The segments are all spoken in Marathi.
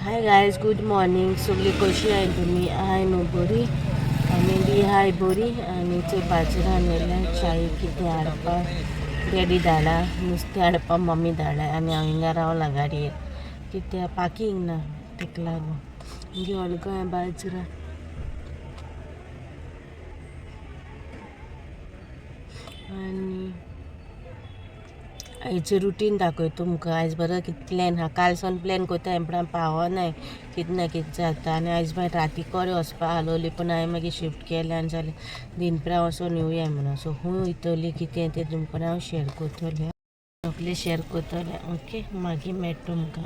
Hi guys, good morning. सगळी कशी आहे तुम्ही? हाय न्हू बरी? आनी बी हाय बरी. आनी थंय बाजरान आणलेलें चाय कितें हाडपाक डॅडी धाडा, नुस्तें हाडपाक मम्मी धाडा आनी हांव हिंगा रावलां गाडयेर कित्याक पार्किंग ना ताका लागून घेवन गोंय बाजरां. आनी आयचें रुटीन दाखय तुमकां. आयज बरो कितें प्लॅन आहा. कालसावन प्लॅन कोत्ता हेंपणान पावनाय, कितें ना कितें जाता. आनी आयज मागीर रातीकोरे वचपा आसलोली पूण हांवें मागीर शिफ्ट केलें आनी जालें दिनप्रा वचोन येवया म्हणून. सो हूंय वयतलीं कितें तें तुमकां हांव शेअर कोत्तलें. सगलें शेअर कोत्तलें. ओके, मागीर मेळटा तुमकां.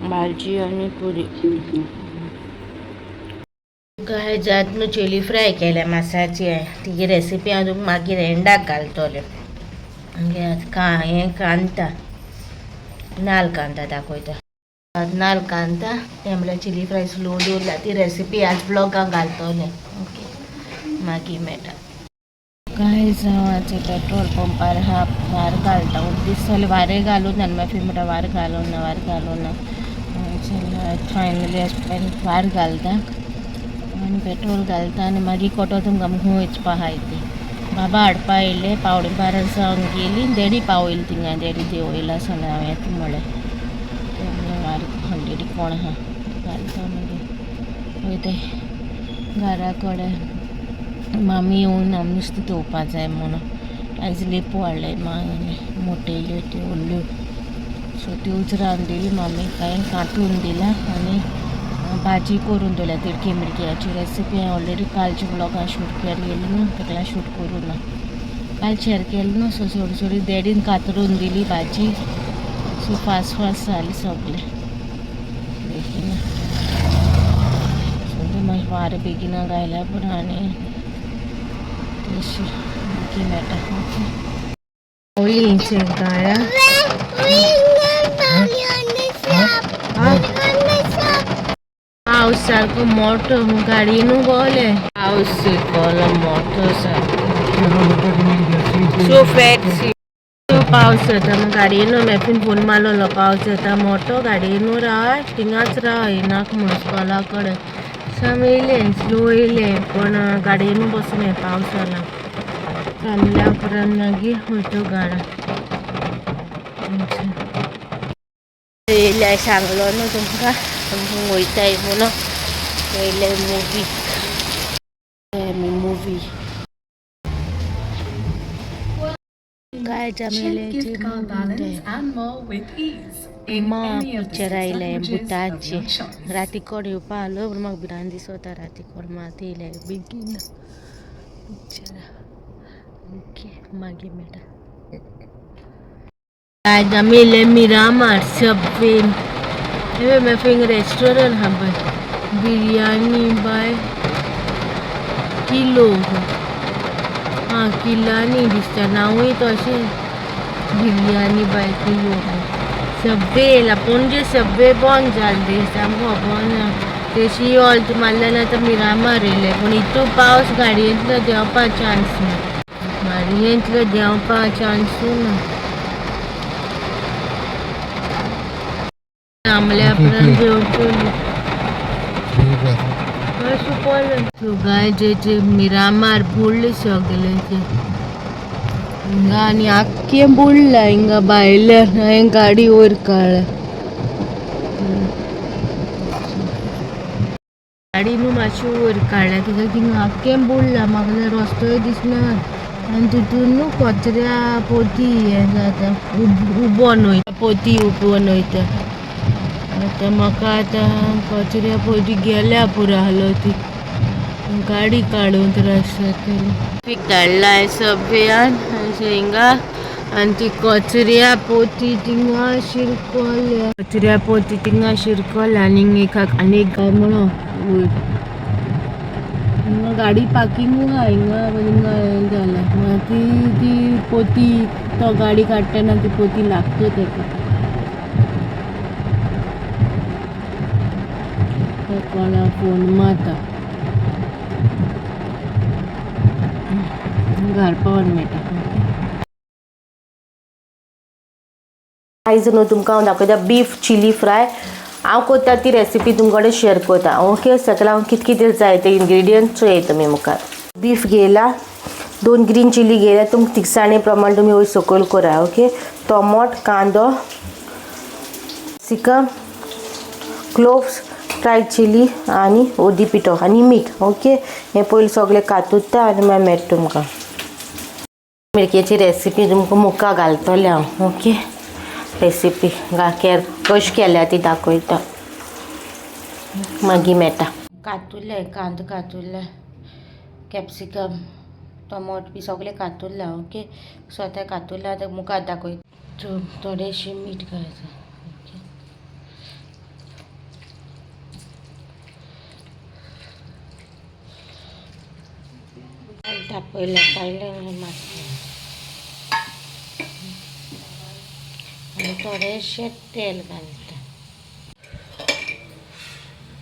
भाजी आनी पुरी काय जात न्हू. चिली फ्राय केल्या मासाची. तिची रेसिपी हांव तुमकां मागीर एंडाक घालतलें. हें कांदा, नाल्ल कांदा दाखयता. नाल्ल कांदा तें म्हणल्यार चिली फ्राय स्लो दवरला. ती रेसिपी आज ब्लॉगाक घालतलें. ओके, मागीर मेळटा. काय जावं पेट्रोल पंपार हा वार घालता. दीस जाले वारें घालून आनी मागीर म्हणटा वार घालूं ना. फायनली वार घालता आनी पेट्रोल घालता आनी मागीर कोटो तुमकां हूंय वचपा आहाय ती. बाबा हाडपा येयले 11:15 जावन गेली. डॅडी पावयली थिंगा. डॅडी देंवयला सावन हांव येता म्हळें. वार ऑलरेडी कोण आहा घालता मागीर वयता घरा कडेन. मामी येवन आमी नुस्तें धुवपा जाय म्हणून. आयज लेपो हाडले मोट्यो त्यो व्हडल्यो. सो त्योच रावन दिली मामी. कांय कांटून दिला आनी भाजी करून दवरल्या. तिडकी मिडक्याची रेसिपी हांवें ऑलरेडी कालच्या ब्लॉगान शूट केलेली न्हू, ताका शूट करूं ना. काल शेअर केलें न्हू. सो थोडी डॅडीन कातरून दिली भाजी. सो फास्ट जालें सगलें बेगीन. सो मागीर वारें बेगीन गायल्या पुरो आनी तशी बेगीन मेळटा. ओळींचे गाळ्या पावस सारको मोठो गाडयेनू गोवले. पावस शिकोलो मोठो सारको. सो फॅक्सी पावस येता मग गाडयेनू. मॅफीन फोन मारलो पावस येता मोठो गाडयेनू राव थिंगाच राव येनाक म्हणून स्कॉला कडेन. साम येयले स्लो येयले पण गाडयेनू बसून हें पावस जाला. थांबल्या उपरांत मागीर वयतो घरा. येयल्या सांगलो न्हू तुमकां वयताय म्हणून. येयले मुवी काय जमेलेची पिक्चर आयलें भुतांचें. रातीकोड येवपा आसलो पूण म्हाका भिरांत दिसता रातीकोड. मात येयले बेगीन पिक्चरा. ओके, मागीर मेळटा. काय जमेले मिरामार सबवेन. हे मेफिंग रेस्टॉरंट हा बाय. Biryani By Kilo. किलांनी दिसता नांवूय तशें. Biryani By kilo. सबवे येयला. पणजे सबवे बंद जाल्ली सामको खबर ना. तेशी हॉल मारलें ना तर मिरामार येयले पूण इतू पावस गाडयेंतलो देंवपा चान्स ना. गाडयेंतलो देंवपा चान्सू ना. थांबल्या उपरांत देंवतली. जे मिरामार बुडले सगळेचे हिंगा आनी आख्खें बुडलां हिंगा भायल्यान. हांवें गाडी वयर काडल्या. गाडी न्हू मातशी वयर काडल्या कित्याक थिंगा आख्खें बुडलां. म्हाका जाल्यार रस्तोय दिसना आनी तितून न्हू कचऱ्या पोती हें जाता उबोन वयता. पोती उबोन वयता. आतां म्हाका आतां कचऱ्या पोती गेल्या पुरो आहलो ती गाडी काडून त्रास जातली. पीक धाडला सबवेयान हिंगा आनी ती कचऱ्या पोती थिंगा शिरकोल्या. कचऱ्या पोती थिंगा शिरकोल्या आनी आनी एक गाय म्हणून हिंगा गाडी पार्किंग आहा हिंगा हें जालां. ती पोती तो गाडी काडटना ती पोती लागता तेका. कोणा फोन माता घालपा मेळटा. आयज न्हू तुमकां हांव दाखयता बीफ चिली फ्राय. हांव करता ती रेसिपी तुमचे कडेन शेअर करता. ओके, सगळ्यां हांव कितें कितें जाय ते इंग्रेडियंट्स चोय तुमी मुखार. बीफ घेयला, 2 ग्रीन चिली घेयला, तुमकां तिखसाणे प्रमाण तुमी वयर सकयल करा. ओके, टोमोट, कांदो, सिकम, क्लोव्स, फ्रायड चिली आनी ओदी पिठो आनी मीठ. ओके, हें पयलीं सगळें कातुत्ता आनी मागीर मेळटा तुमकां. मिरकेची रेसिपी तुमकां मुखार घालतलें हांव. ओके, रेसिपी कशी केल्या ती दाखयता मागीर मेळटा. कातुल्ले कांदो, कातुल्ले कॅप्सिकम, टोमोट बी सगळें कातुल्लें. ओके, स्वता कातुल्लें आतां मुखार दाखयता. थोडेशें मीठ घालता. ओके, पयलें काडलें मातशें आनी थोडेशें तेल घालता.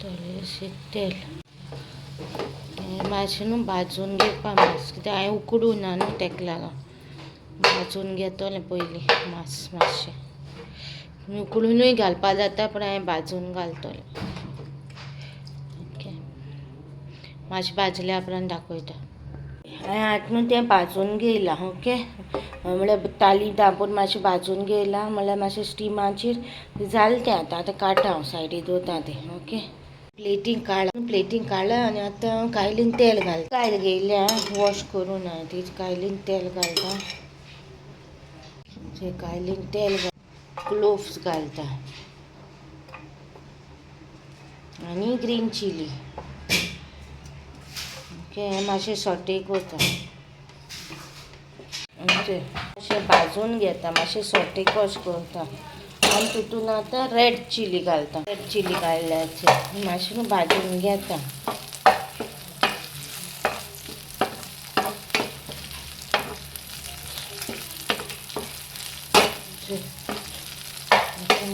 थोडेशें तेल मातशें न्हू भाजून घेवपा मातशें, कित्याक हांवें उकडूं ना न्हू तेका लागून भाजून घेतलें पयलीं मातशें. उकडूनूय घालपा जाता पूण हांवें भाजून घालतलें. ओके, मातशें भाजल्या उपरांत दाखयता. हांवें आतां न्हू तें भाजून घेयलां. ओके, म्हळ्यार ताली दाबून मातशें भाजून घेयलां, म्हळ्यार मातशें स्टिमाचेर जालें तें. आतां काडटा हांव सायडीक दवरता तें. ओके, प्लेटींग काडलां आनी आतां कायलीन तेल घालता. कायल घेयल्या वॉश करून हांवें ती कायलीन तेल घालता. कायलीन तेल क्लोव्स घालता आनी ग्रीन चिली. ओके, मातशें सॉटे करता. मातशें भाजून घेता, मातशें सॉटे कशें करता आनी तितून आतां रेड चिली घालता. रेड चिली घालल्याचें मातशें भाजून घेता.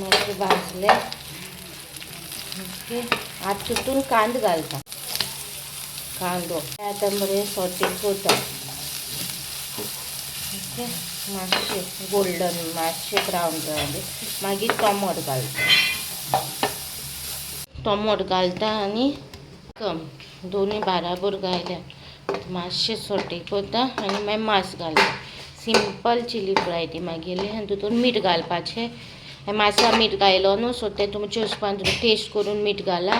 मातशें भाजलें. ओके, आतां तितून कांदो घालता. कांदो आतां बरें सॉटे करता. ओके, मातशें गोल्डन मातशें ब्रावन जालें मागीर टोमोट घालता आनी दोनूय बाराबर घायल्या मातशें सॉटे करता आनी मागीर मांस घालता. सिंपल चिली फ्राय ती मागेली. आनी तितून मीठ घालपाचें. मांसा मीठ घायलो न्हू, सो तें तुमच्या हिसपान तुमी टेस्ट करून मीठ घाला.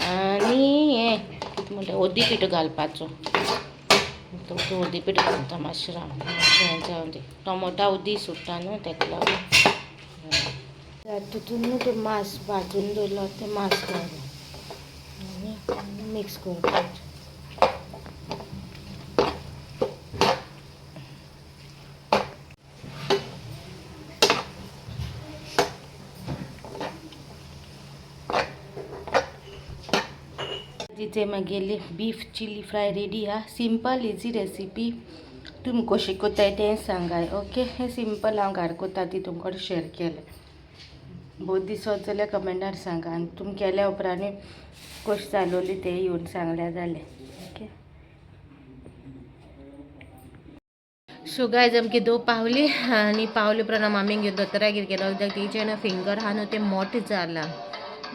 आनी हें कितें म्हणटा ओदी पिठो घालपाचो. ओदी पिठो घालता मातशें हें जावन दी. टोमोटा उदी सुट्टा न्हू तेका लागून. तितून न्हू तो मांस भाजून दवरलो तें मांस घालता आनी मिक्स करपाचें. तिथे मागेली बीफ चिली फ्राय रेडी हा. Simple easy recipe. तुमी कशी करताय तें सांगाय. ओके, हें सिंपल हांव घरा करता ती तुमचे कडेन शेअर केलें. बहुत दिसत जाल्यार कमेंटार सांगा आनी तुमी केल्या उपरांत कशी जालोली तें येवन सांगल्यार जालें. ओके, सो गायज आमगे दो पावली आनी पावले उपरांत मामींक घेवन दोतोराक कितें केलो कित्याक तेजें फिंगर आहा न्हू तें मोठ जाला.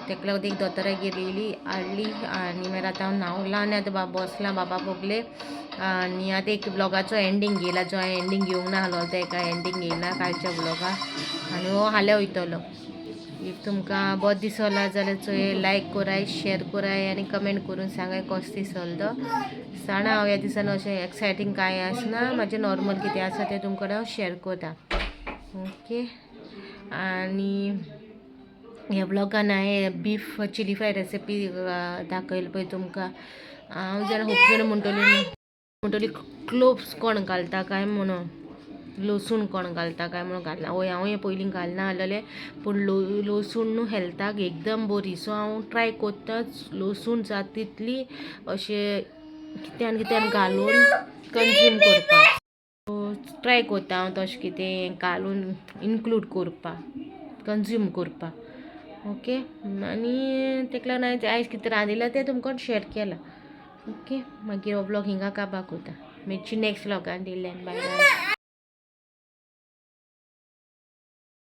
तेका लागून एक दोतोरागेर येयली हाडली आनी मागीर आतां हांव न्हांवलां आनी आतां बाबा बसलां बाबा बोगले. आनी आतां एक ब्लॉगाचो एंडींग येयला जो हांवें एंडींग घेवंक ना आहलो तेका एंडींग येयला कालच्या ब्लॉगा आनी हो हाल्या वयतलो. इफ तुमकां बरो दिसला जाल्यार चोय लायक कोराय, शेअर कोराय आनी कमेंट करून सांगाय कसो दिसलो तो. जाणा हांव ह्या दिसान अशें एक्सायटींग कांय आसना, म्हाजें नॉर्मल कितें आसा तें तुमचे कडेन हांव शेअर करता. ओके, आनी ह्या ब्लॉगान हांवें बीफ चिली फ्राय रेसिपी दाखयली पळय तुमकां. हांव जाल्यार खूब जाणां म्हणटली क्लोव्स कोण घालता काय म्हणून, लसूण कोण घालता काय म्हणून घालना. वय हांव पयलीं घालना आहलेलें पूण लसूण न्हू हेल्थाक एकदम बरी. सो हांव ट्राय कोत्ताच लसूण जाता तितली अशें कित्यान कित्यान घालून कंज्यूम करपाक. ट्राय कोत्ता हांव तशें कितें घालून इन्क्लूड करपाक, कंज्यूम करपाक. ओके, आनी तेका लागून हांवें आयज कितें रांदिलां तें तुमकां शेअर केलां. ओके, मागीर हो ब्लॉग हिंगा काबार कोता. मेळची नेक्स्ट ब्लॉगान. दिल्ल्यान बाय बाय.